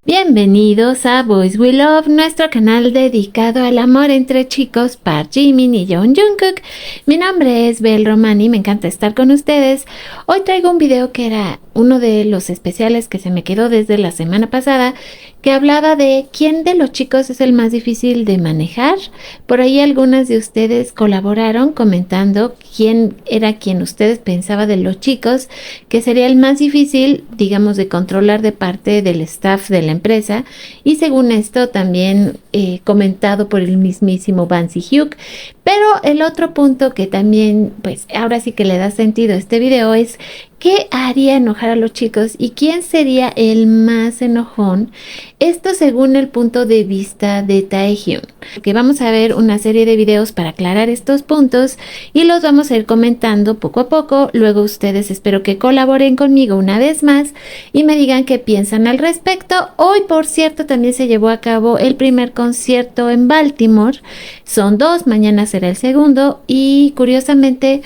Bienvenidos a Boys We Love, nuestro canal dedicado al amor entre chicos par Jimin y Young Jungkook. Mi nombre es Bel Romani, me encanta estar con ustedes. Hoy traigo un video que era uno de los especiales que se me quedó desde la semana pasada, que hablaba de quién de los chicos es el más difícil de manejar. Por ahí algunas de ustedes colaboraron comentando quién era quien ustedes pensaban de los chicos que sería el más difícil, digamos, de controlar de parte del staff de la empresa, y según esto también comentado por el mismísimo Bang Si-hyuk. Pero el otro punto que también, pues ahora sí que le da sentido a este video es ¿qué haría enojar a los chicos y quién sería el más enojón? Esto según el punto de vista de Taehyung. Que vamos a ver una serie de videos para aclarar estos puntos y los vamos a ir comentando poco a poco. Luego ustedes espero que colaboren conmigo una vez más y me digan qué piensan al respecto. Hoy, por cierto, también se llevó a cabo el primer concierto en Baltimore. Son dos, mañana será el segundo y curiosamente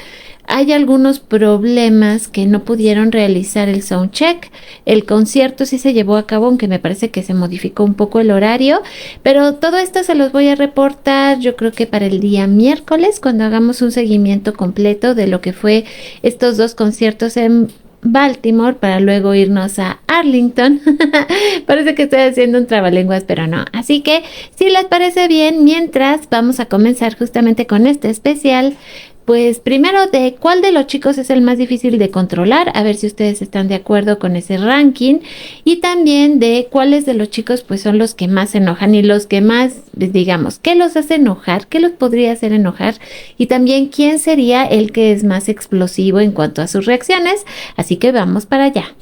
hay algunos problemas que no pudieron realizar el soundcheck. El concierto sí se llevó a cabo, aunque me parece que se modificó un poco el horario, pero todo esto se los voy a reportar yo creo que para el día miércoles, cuando hagamos un seguimiento completo de lo que fue estos dos conciertos en Baltimore, para luego irnos a Arlington. Parece que estoy haciendo un trabalenguas, pero no. Así que si les parece bien, mientras vamos a comenzar justamente con este especial. Pues primero, de cuál de los chicos es el más difícil de controlar, a ver si ustedes están de acuerdo con ese ranking, y también de cuáles de los chicos pues son los que más se enojan y los que más, digamos, qué los hace enojar, qué los podría hacer enojar, y también quién sería el que es más explosivo en cuanto a sus reacciones. Así que vamos para allá.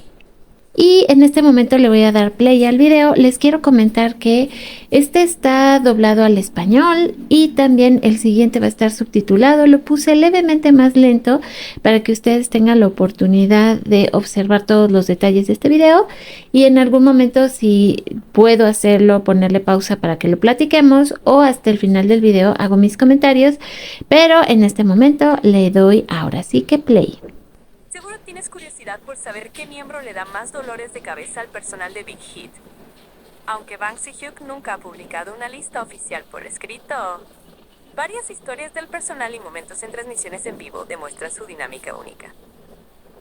Y en este momento le voy a dar play al video. Les quiero comentar que este está doblado al español y también el siguiente va a estar subtitulado. Lo puse levemente más lento para que ustedes tengan la oportunidad de observar todos los detalles de este video, y en algún momento, si puedo hacerlo, ponerle pausa para que lo platiquemos, o hasta el final del video hago mis comentarios, pero en este momento le doy ahora sí que play. Seguro tienes curiosidad por saber qué miembro le da más dolores de cabeza al personal de Big Hit. Aunque Bang Si-hyuk nunca ha publicado una lista oficial por escrito, varias historias del personal y momentos en transmisiones en vivo demuestran su dinámica única.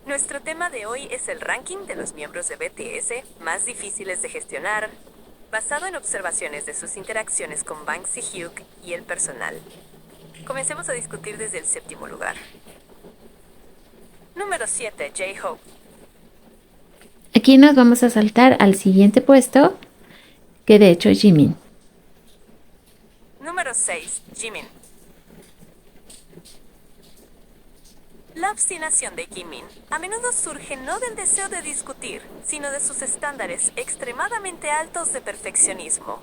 Nuestro tema de hoy es el ranking de los miembros de BTS más difíciles de gestionar, basado en observaciones de sus interacciones con Bang Si-hyuk y el personal. Comencemos a discutir desde el séptimo lugar. Número 7, J-Hope. Aquí nos vamos a saltar al siguiente puesto, que de hecho es Jimin. Número 6, Jimin. La obstinación de Jimin a menudo surge no del deseo de discutir, sino de sus estándares extremadamente altos de perfeccionismo.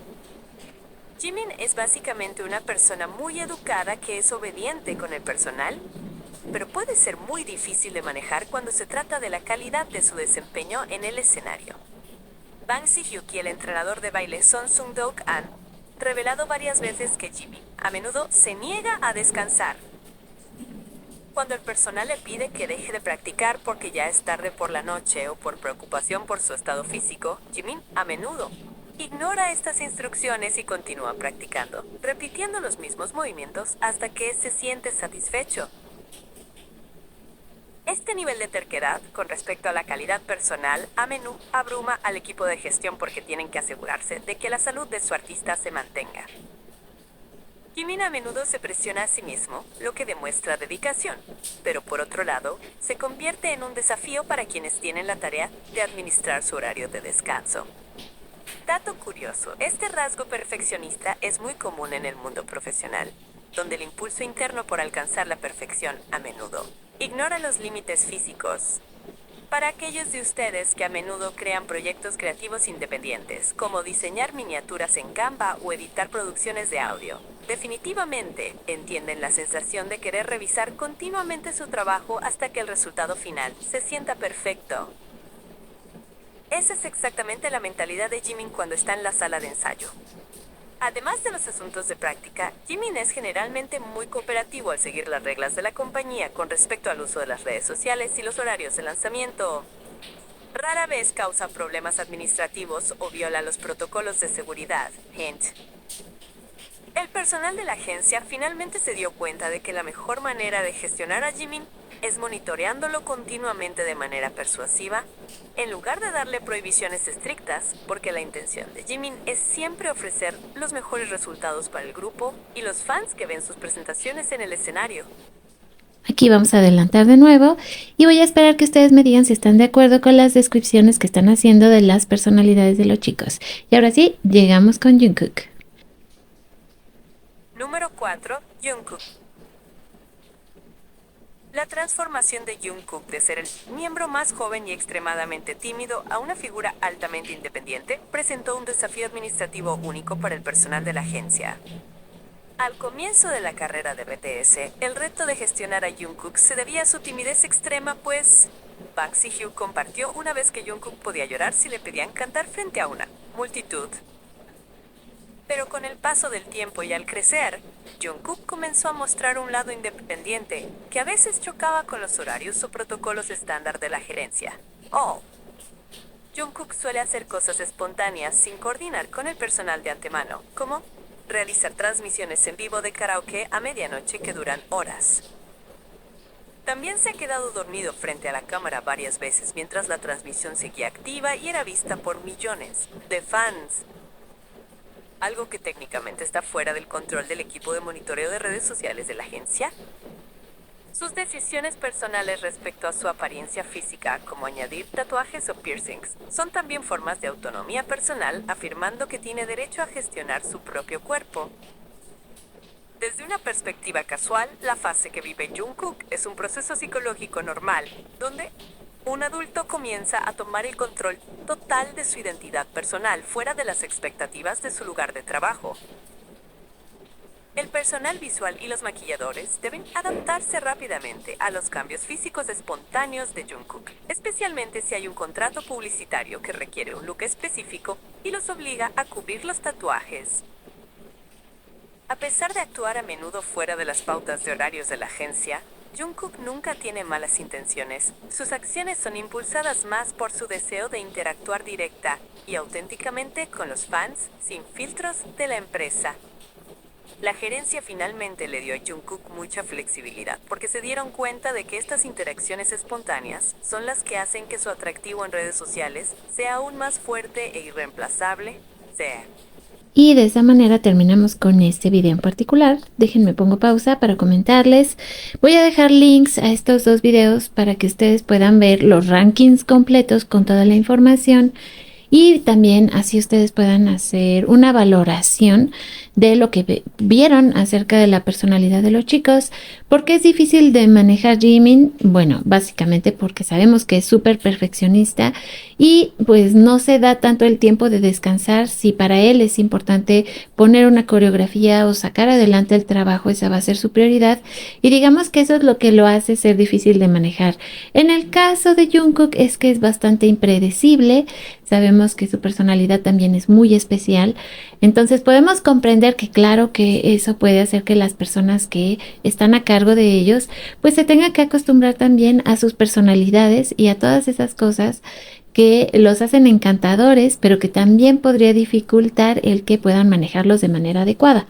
Jimin es básicamente una persona muy educada que es obediente con el personal, pero puede ser muy difícil de manejar cuando se trata de la calidad de su desempeño en el escenario. Bang Si-hyuk y el entrenador de baile Son Sung-deok han revelado varias veces que Jimin a menudo se niega a descansar. Cuando el personal le pide que deje de practicar porque ya es tarde por la noche o por preocupación por su estado físico, Jimin a menudo ignora estas instrucciones y continúa practicando, repitiendo los mismos movimientos hasta que se siente satisfecho. Este nivel de terquedad con respecto a la calidad personal a menudo abruma al equipo de gestión porque tienen que asegurarse de que la salud de su artista se mantenga. Jimin a menudo se presiona a sí mismo, lo que demuestra dedicación, pero por otro lado, se convierte en un desafío para quienes tienen la tarea de administrar su horario de descanso. Dato curioso, este rasgo perfeccionista es muy común en el mundo profesional, donde el impulso interno por alcanzar la perfección a menudo ignora los límites físicos. Para aquellos de ustedes que a menudo crean proyectos creativos independientes, como diseñar miniaturas en Canva o editar producciones de audio, definitivamente entienden la sensación de querer revisar continuamente su trabajo hasta que el resultado final se sienta perfecto. Esa es exactamente la mentalidad de Jimin cuando está en la sala de ensayo. Además de los asuntos de práctica, Jimin es generalmente muy cooperativo al seguir las reglas de la compañía con respecto al uso de las redes sociales y los horarios de lanzamiento. Rara vez causa problemas administrativos o viola los protocolos de seguridad. Hint. El personal de la agencia finalmente se dio cuenta de que la mejor manera de gestionar a Jimin es monitoreándolo continuamente de manera persuasiva, en lugar de darle prohibiciones estrictas, porque la intención de Jimin es siempre ofrecer los mejores resultados para el grupo y los fans que ven sus presentaciones en el escenario. Aquí vamos a adelantar de nuevo y voy a esperar que ustedes me digan si están de acuerdo con las descripciones que están haciendo de las personalidades de los chicos. Y ahora sí, llegamos con Jungkook. Número 4. Jungkook. La transformación de Jungkook de ser el miembro más joven y extremadamente tímido a una figura altamente independiente presentó un desafío administrativo único para el personal de la agencia. Al comienzo de la carrera de BTS, el reto de gestionar a Jungkook se debía a su timidez extrema, pues Park Si-hyo compartió una vez que Jungkook podía llorar si le pedían cantar frente a una multitud. Pero con el paso del tiempo y al crecer, Jungkook comenzó a mostrar un lado independiente, que a veces chocaba con los horarios o protocolos estándar de la gerencia. Jungkook suele hacer cosas espontáneas sin coordinar con el personal de antemano, como realizar transmisiones en vivo de karaoke a medianoche que duran horas. También se ha quedado dormido frente a la cámara varias veces mientras la transmisión seguía activa y era vista por millones de fans. Algo que técnicamente está fuera del control del equipo de monitoreo de redes sociales de la agencia. Sus decisiones personales respecto a su apariencia física, como añadir tatuajes o piercings, son también formas de autonomía personal, afirmando que tiene derecho a gestionar su propio cuerpo. Desde una perspectiva casual, la fase que vive Jungkook es un proceso psicológico normal, donde un adulto comienza a tomar el control total de su identidad personal, fuera de las expectativas de su lugar de trabajo. El personal visual y los maquilladores deben adaptarse rápidamente a los cambios físicos espontáneos de Jungkook, especialmente si hay un contrato publicitario que requiere un look específico y los obliga a cubrir los tatuajes. A pesar de actuar a menudo fuera de las pautas de horarios de la agencia, Jungkook nunca tiene malas intenciones. Sus acciones son impulsadas más por su deseo de interactuar directa y auténticamente con los fans, sin filtros de la empresa. La gerencia finalmente le dio a Jungkook mucha flexibilidad, porque se dieron cuenta de que estas interacciones espontáneas son las que hacen que su atractivo en redes sociales sea aún más fuerte e irreemplazable. Y de esa manera terminamos con este video en particular. Déjenme pongo pausa para comentarles. Voy a dejar links a estos dos videos para que ustedes puedan ver los rankings completos con toda la información. Y también así ustedes puedan hacer una valoración de lo que vieron acerca de la personalidad de los chicos. ¿Por qué es difícil de manejar Jimin? Bueno, básicamente porque sabemos que es súper perfeccionista y pues no se da tanto el tiempo de descansar. Si para él es importante poner una coreografía o sacar adelante el trabajo, esa va a ser su prioridad. Y digamos que eso es lo que lo hace ser difícil de manejar. En el caso de Jungkook es que es bastante impredecible. Sabemos que su personalidad también es muy especial. Entonces podemos comprender que claro que eso puede hacer que las personas que están a cargo de ellos pues se tengan que acostumbrar también a sus personalidades y a todas esas cosas que los hacen encantadores, pero que también podría dificultar el que puedan manejarlos de manera adecuada.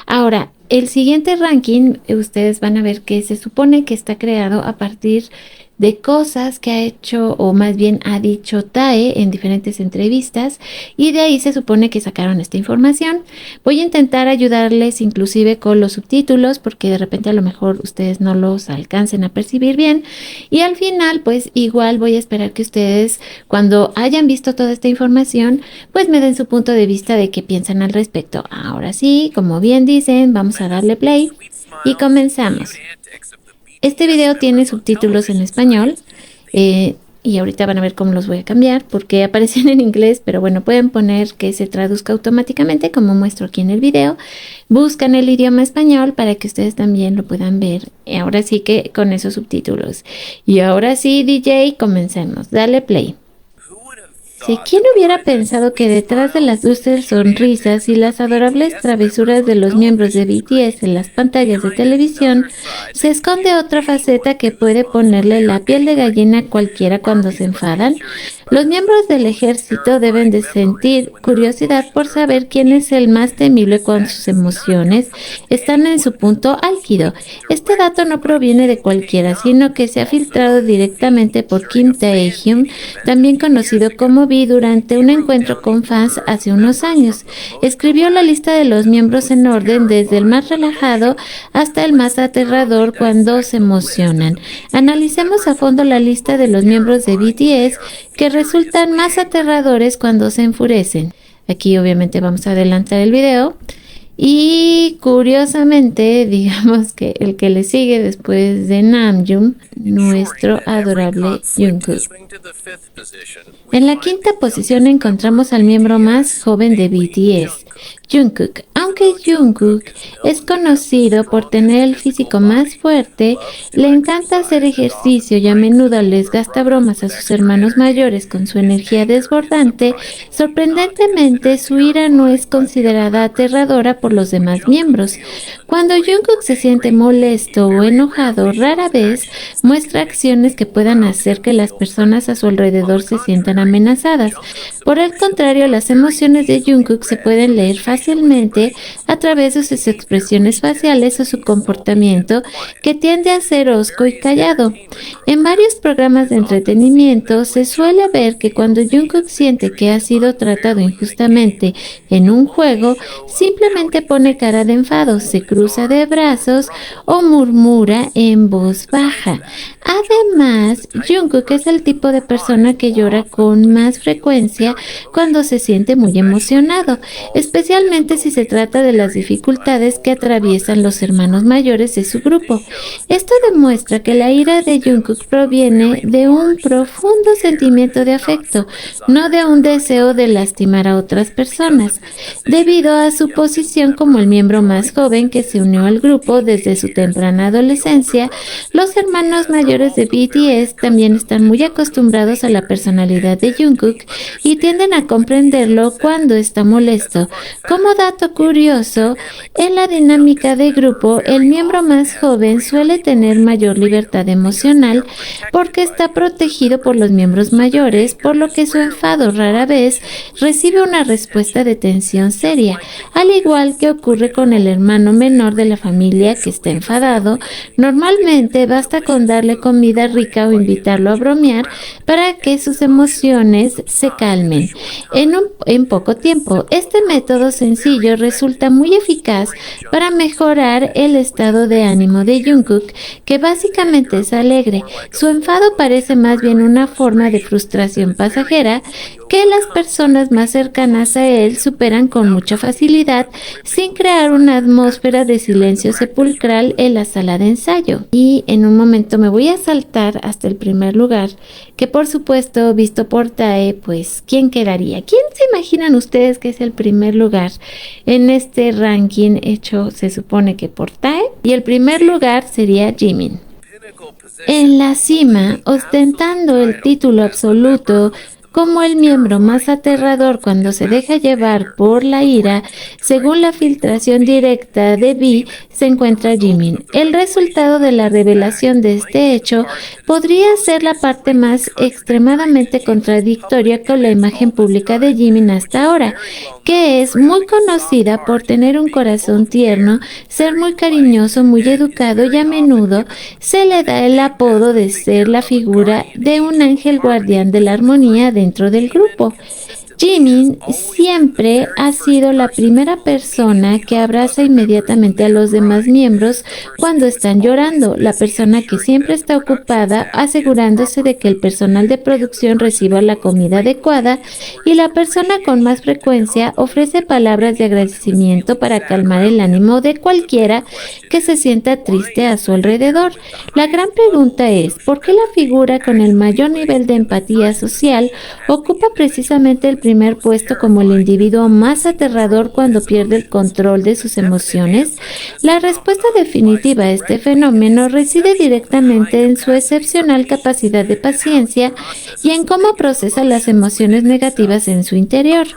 Ahora, el siguiente ranking, ustedes van a ver que se supone que está creado a partir de cosas que ha hecho o más bien ha dicho Tae en diferentes entrevistas y de ahí se supone que sacaron esta información. Voy a intentar ayudarles inclusive con los subtítulos porque de repente a lo mejor ustedes no los alcancen a percibir bien y al final pues igual voy a esperar que ustedes cuando hayan visto toda esta información pues me den su punto de vista de qué piensan al respecto. Ahora sí, como bien dicen, vamos a darle play y comenzamos. Este video tiene subtítulos en español y ahorita van a ver cómo los voy a cambiar porque aparecen en inglés, pero bueno, pueden poner que se traduzca automáticamente como muestro aquí en el video. Buscan el idioma español para que ustedes también lo puedan ver. Ahora sí que con esos subtítulos. Y ahora sí, DJ, comencemos. Dale play. ¿Quién hubiera pensado que detrás de las dulces sonrisas y las adorables travesuras de los miembros de BTS en las pantallas de televisión se esconde otra faceta que puede ponerle la piel de gallina a cualquiera cuando se enfadan? Los miembros del ejército deben de sentir curiosidad por saber quién es el más temible cuando sus emociones están en su punto álgido. Este dato no proviene de cualquiera, sino que se ha filtrado directamente por Kim Tae-hyun, también conocido como V, durante un encuentro con fans hace unos años. Escribió la lista de los miembros en orden desde el más relajado hasta el más aterrador cuando se emocionan. Analicemos a fondo la lista de los miembros de BTS que resultan más aterradores cuando se enfurecen. Aquí obviamente vamos a adelantar el video. Y curiosamente, digamos que el que le sigue después de Namjoon, nuestro adorable Jungkook. En la quinta posición encontramos al miembro más joven de BTS, Jungkook. Aunque Jungkook es conocido por tener el físico más fuerte, le encanta hacer ejercicio y a menudo les gasta bromas a sus hermanos mayores con su energía desbordante. Sorprendentemente, su ira no es considerada aterradora por los demás miembros. Cuando Jungkook se siente molesto o enojado, rara vez muestra acciones que puedan hacer que las personas a su alrededor se sientan amenazadas. Por el contrario, las emociones de Jungkook se pueden leer fácilmente a través de sus expresiones faciales o su comportamiento, que tiende a ser hosco y callado. En varios programas de entretenimiento se suele ver que cuando Jungkook siente que ha sido tratado injustamente en un juego, simplemente pone cara de enfado, se cruza de brazos o murmura en voz baja. Además, Jungkook es el tipo de persona que llora con más frecuencia cuando se siente muy emocionado, especialmente si se trata de las dificultades que atraviesan los hermanos mayores de su grupo. Esto demuestra que la ira de Jungkook proviene de un profundo sentimiento de afecto, no de un deseo de lastimar a otras personas. Debido a su posición como el miembro más joven que se unió al grupo desde su temprana adolescencia, los hermanos mayores de BTS también están muy acostumbrados a la personalidad de Jungkook y tienden a comprenderlo cuando está molesto. Como dato curioso, en la dinámica de grupo, el miembro más joven suele tener mayor libertad emocional porque está protegido por los miembros mayores, por lo que su enfado rara vez recibe una respuesta de tensión seria. Al igual que ocurre con el hermano menor de la familia que está enfadado, normalmente basta con darle comida rica o invitarlo a bromear para que sus emociones se calmen en poco tiempo. Este método sencillo resulta muy eficaz para mejorar el estado de ánimo de Jungkook, que básicamente es alegre. Su enfado parece más bien una forma de frustración pasajera que las personas más cercanas a él superan con mucha facilidad, sin crear una atmósfera de silencio sepulcral en la sala de ensayo. Y en un momento me voy a saltar hasta el primer lugar, que por supuesto, visto por Tae, pues ¿quién quedaría? ¿Quién se imaginan ustedes que es el primer lugar en este ranking hecho, se supone que por Tae? Y el primer lugar sería Jimin. En la cima, ostentando el título absoluto como el miembro más aterrador cuando se deja llevar por la ira, según la filtración directa de V, se encuentra Jimin. El resultado de la revelación de este hecho podría ser la parte más extremadamente contradictoria con la imagen pública de Jimin hasta ahora, que es muy conocida por tener un corazón tierno, ser muy cariñoso, muy educado y a menudo se le da el apodo de ser la figura de un ángel guardián de la armonía dentro del grupo. Jimin siempre ha sido la primera persona que abraza inmediatamente a los demás miembros cuando están llorando, la persona que siempre está ocupada asegurándose de que el personal de producción reciba la comida adecuada, y la persona con más frecuencia ofrece palabras de agradecimiento para calmar el ánimo de cualquiera que se sienta triste a su alrededor. La gran pregunta es, ¿por qué la figura con el mayor nivel de empatía social ocupa precisamente el primer puesto como el individuo más aterrador cuando pierde el control de sus emociones? La respuesta definitiva a este fenómeno reside directamente en su excepcional capacidad de paciencia y en cómo procesa las emociones negativas en su interior.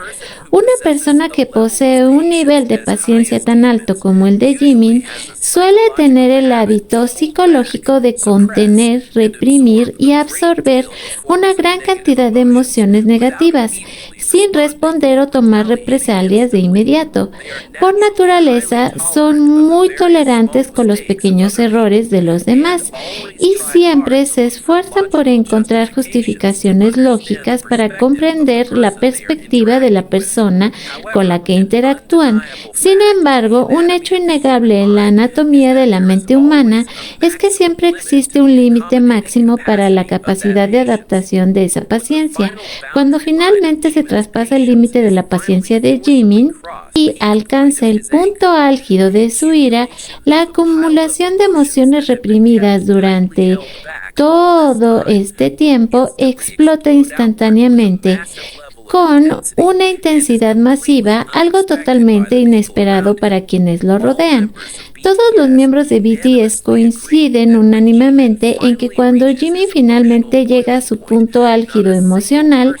Una persona que posee un nivel de paciencia tan alto como el de Jimin suele tener el hábito psicológico de contener, reprimir y absorber una gran cantidad de emociones negativas, sin responder o tomar represalias de inmediato. Por naturaleza, son muy tolerantes con los pequeños errores de los demás y siempre se esfuerzan por encontrar justificaciones lógicas para comprender la perspectiva de la persona con la que interactúan. Sin embargo, un hecho innegable en la anatomía de la mente humana es que siempre existe un límite máximo para la capacidad de adaptación de esa paciencia. Cuando finalmente se traspasa el límite de la paciencia de Jimin y alcanza el punto álgido de su ira, la acumulación de emociones reprimidas durante todo este tiempo explota instantáneamente con una intensidad masiva, algo totalmente inesperado para quienes lo rodean. Todos los miembros de BTS coinciden unánimemente en que cuando Jimin finalmente llega a su punto álgido emocional,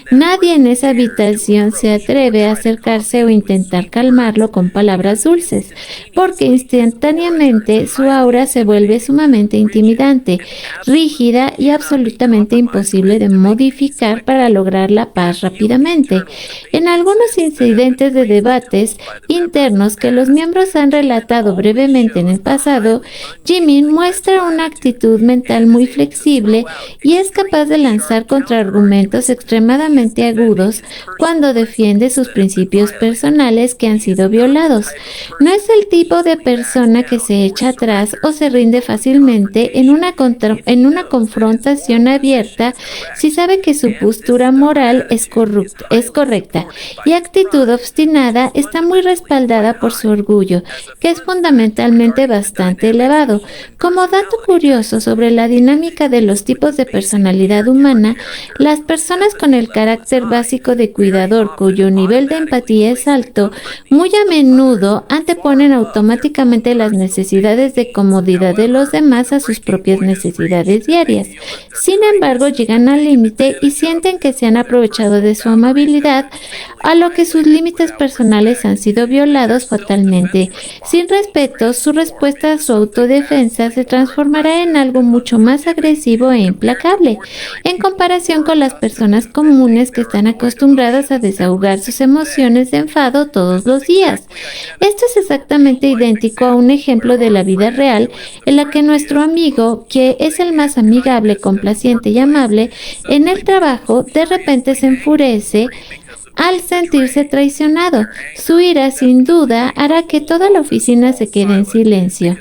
nadie en esa habitación se atreve a acercarse o intentar calmarlo con palabras dulces, porque instantáneamente su aura se vuelve sumamente intimidante, rígida y absolutamente imposible de modificar para lograr la paz rápidamente. En algunos incidentes de debates internos que los miembros han relatado brevemente en el pasado, Jimin muestra una actitud mental muy flexible y es capaz de lanzar contraargumentos extremadamente agudos cuando defiende sus principios personales que han sido violados. No es el tipo de persona que se echa atrás o se rinde fácilmente en una confrontación abierta si sabe que su postura moral es correcta, y actitud obstinada está muy respaldada por su orgullo, que es fundamentalmente bastante elevado. Como dato curioso sobre la dinámica de los tipos de personalidad humana, las personas con el carácter básico de cuidador, cuyo nivel de empatía es alto, muy a menudo anteponen automáticamente las necesidades de comodidad de los demás a sus propias necesidades diarias. Sin embargo, llegan al límite y sienten que se han aprovechado de su amabilidad, a lo que sus límites personales han sido violados fatalmente. Sin respeto, su respuesta a su autodefensa se transformará en algo mucho más agresivo e implacable, en comparación con las personas comunes que están acostumbradas a desahogar sus emociones de enfado todos los días. Esto es exactamente idéntico a un ejemplo de la vida real en la que nuestro amigo, que es el más amigable, complaciente y amable, en el trabajo de repente se enfurece al sentirse traicionado. Su ira sin duda hará que toda la oficina se quede en silencio,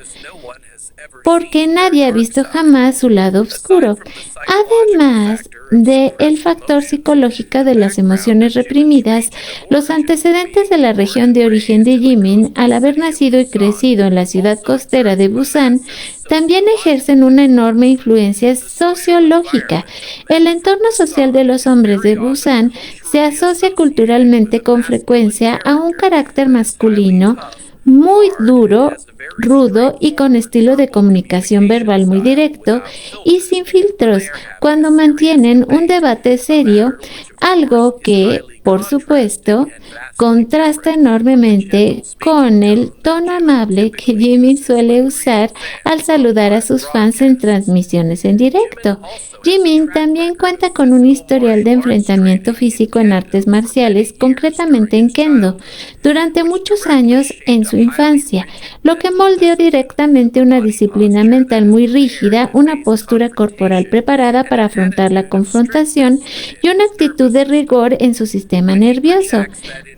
porque nadie ha visto jamás su lado oscuro. Además del factor psicológico de las emociones reprimidas, los antecedentes de la región de origen de Jimin, al haber nacido y crecido en la ciudad costera de Busan, también ejercen una enorme influencia sociológica. El entorno social de los hombres de Busan se asocia culturalmente con frecuencia a un carácter masculino muy duro, rudo y con estilo de comunicación verbal muy directo y sin filtros cuando mantienen un debate serio, algo que, por supuesto, contrasta enormemente con el tono amable que Jimin suele usar al saludar a sus fans en transmisiones en directo. Jimin también cuenta con un historial de enfrentamiento físico en artes marciales, concretamente en Kendo, durante muchos años en su infancia, lo que moldeó directamente una disciplina mental muy rígida, una postura corporal preparada para afrontar la confrontación y una actitud de rigor en su sistema nervioso.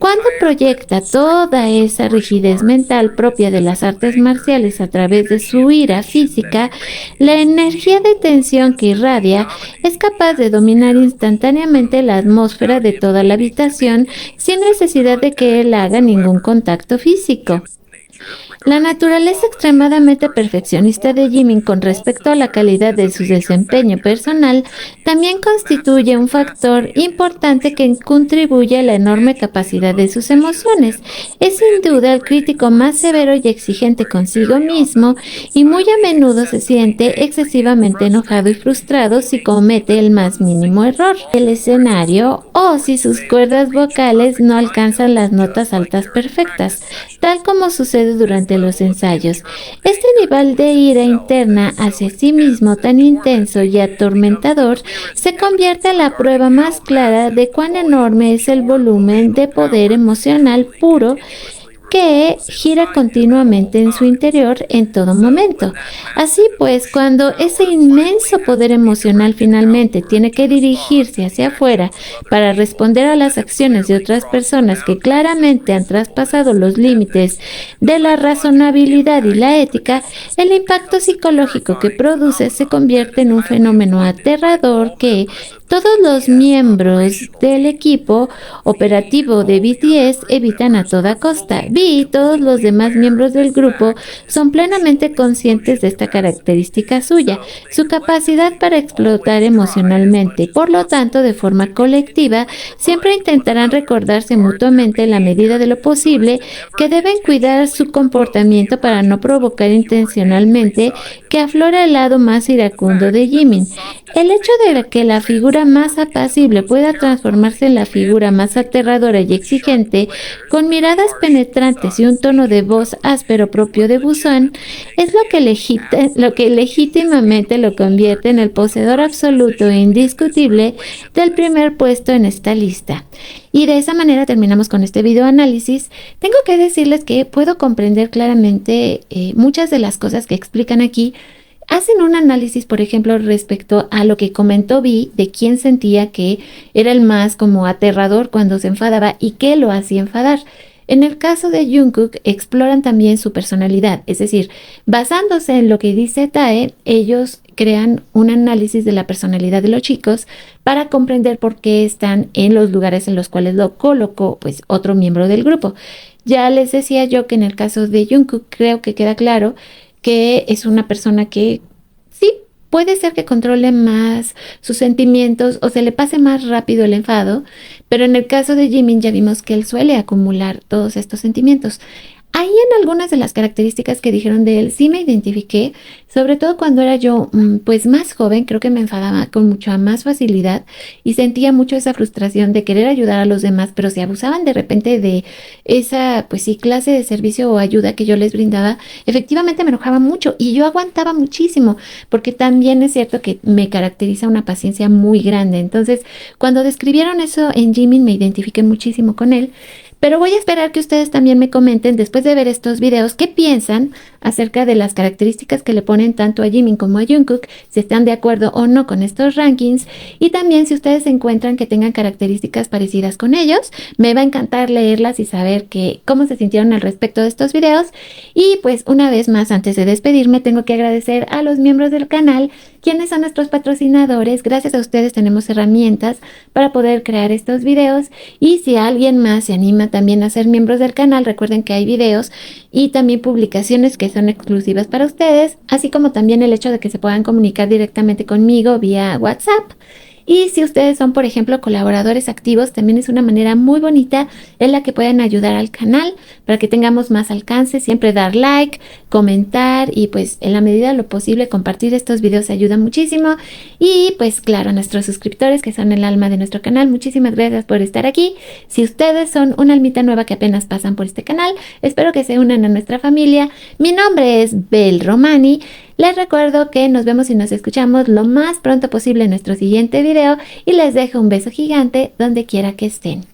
Cuando proyecta toda esa rigidez mental propia de las artes marciales a través de su ira física, la energía de tensión que irradia es capaz de dominar instantáneamente la atmósfera de toda la habitación sin necesidad de que él haga ningún contacto físico. La naturaleza extremadamente perfeccionista de Jimin con respecto a la calidad de su desempeño personal también constituye un factor importante que contribuye a la enorme capacidad de sus emociones. Es sin duda el crítico más severo y exigente consigo mismo y muy a menudo se siente excesivamente enojado y frustrado si comete el más mínimo error del escenario o si sus cuerdas vocales no alcanzan las notas altas perfectas, tal como sucede durante los ensayos. Este nivel de ira interna hacia sí mismo tan intenso y atormentador se convierte en la prueba más clara de cuán enorme es el volumen de poder emocional puro que gira continuamente en su interior en todo momento. Así pues, cuando ese inmenso poder emocional finalmente tiene que dirigirse hacia afuera para responder a las acciones de otras personas que claramente han traspasado los límites de la razonabilidad y la ética, el impacto psicológico que produce se convierte en un fenómeno aterrador que todos los miembros del equipo operativo de BTS evitan a toda costa. V y todos los demás miembros del grupo son plenamente conscientes de esta característica suya, su capacidad para explotar emocionalmente. Por lo tanto, de forma colectiva, siempre intentarán recordarse mutuamente en la medida de lo posible que deben cuidar su comportamiento para no provocar intencionalmente que aflore el lado más iracundo de Jimin. El hecho de que la figura más apacible pueda transformarse en la figura más aterradora y exigente, con miradas penetrantes y un tono de voz áspero propio de Busan, es lo que legítimamente lo convierte en el poseedor absoluto e indiscutible del primer puesto en esta lista. Y de esa manera terminamos con este video análisis. Tengo que decirles que puedo comprender claramente muchas de las cosas que explican aquí. Hacen un análisis, por ejemplo, respecto a lo que comentó Vi, de quién sentía que era el más como aterrador cuando se enfadaba y qué lo hacía enfadar. En el caso de Jungkook, exploran también su personalidad, es decir, basándose en lo que dice Tae, ellos crean un análisis de la personalidad de los chicos para comprender por qué están en los lugares en los cuales lo colocó pues otro miembro del grupo. Ya les decía yo que en el caso de Jungkook creo que queda claro que es una persona que sí puede ser que controle más sus sentimientos o se le pase más rápido el enfado, pero en el caso de Jimin ya vimos que él suele acumular todos estos sentimientos. Ahí en algunas de las características que dijeron de él sí me identifiqué, sobre todo cuando era yo pues más joven, creo que me enfadaba con mucha más facilidad y sentía mucho esa frustración de querer ayudar a los demás, pero si abusaban de repente de esa pues sí clase de servicio o ayuda que yo les brindaba, efectivamente me enojaba mucho y yo aguantaba muchísimo, porque también es cierto que me caracteriza una paciencia muy grande. Entonces, cuando describieron eso en Jimin me identifiqué muchísimo con él. Pero voy a esperar que ustedes también me comenten después de ver estos videos qué piensan acerca de las características que le ponen tanto a Jimin como a Jungkook, si están de acuerdo o no con estos rankings, y también si ustedes encuentran que tengan características parecidas con ellos. Me va a encantar leerlas y saber cómo se sintieron al respecto de estos videos. Y pues una vez más, antes de despedirme, tengo que agradecer a los miembros del canal, quienes son nuestros patrocinadores. Gracias a ustedes tenemos herramientas para poder crear estos videos, y si alguien más se anima también a ser miembros del canal, recuerden que hay videos y también publicaciones que son exclusivas para ustedes, así como también el hecho de que se puedan comunicar directamente conmigo vía WhatsApp. Y si ustedes son, por ejemplo, colaboradores activos, también es una manera muy bonita en la que pueden ayudar al canal para que tengamos más alcance. Siempre dar like, comentar y pues en la medida de lo posible compartir estos videos ayuda muchísimo. Y pues claro, a nuestros suscriptores que son el alma de nuestro canal, muchísimas gracias por estar aquí. Si ustedes son una almita nueva que apenas pasan por este canal, espero que se unan a nuestra familia. Mi nombre es Bel Romani. Les recuerdo que nos vemos y nos escuchamos lo más pronto posible en nuestro siguiente video y les dejo un beso gigante donde quiera que estén.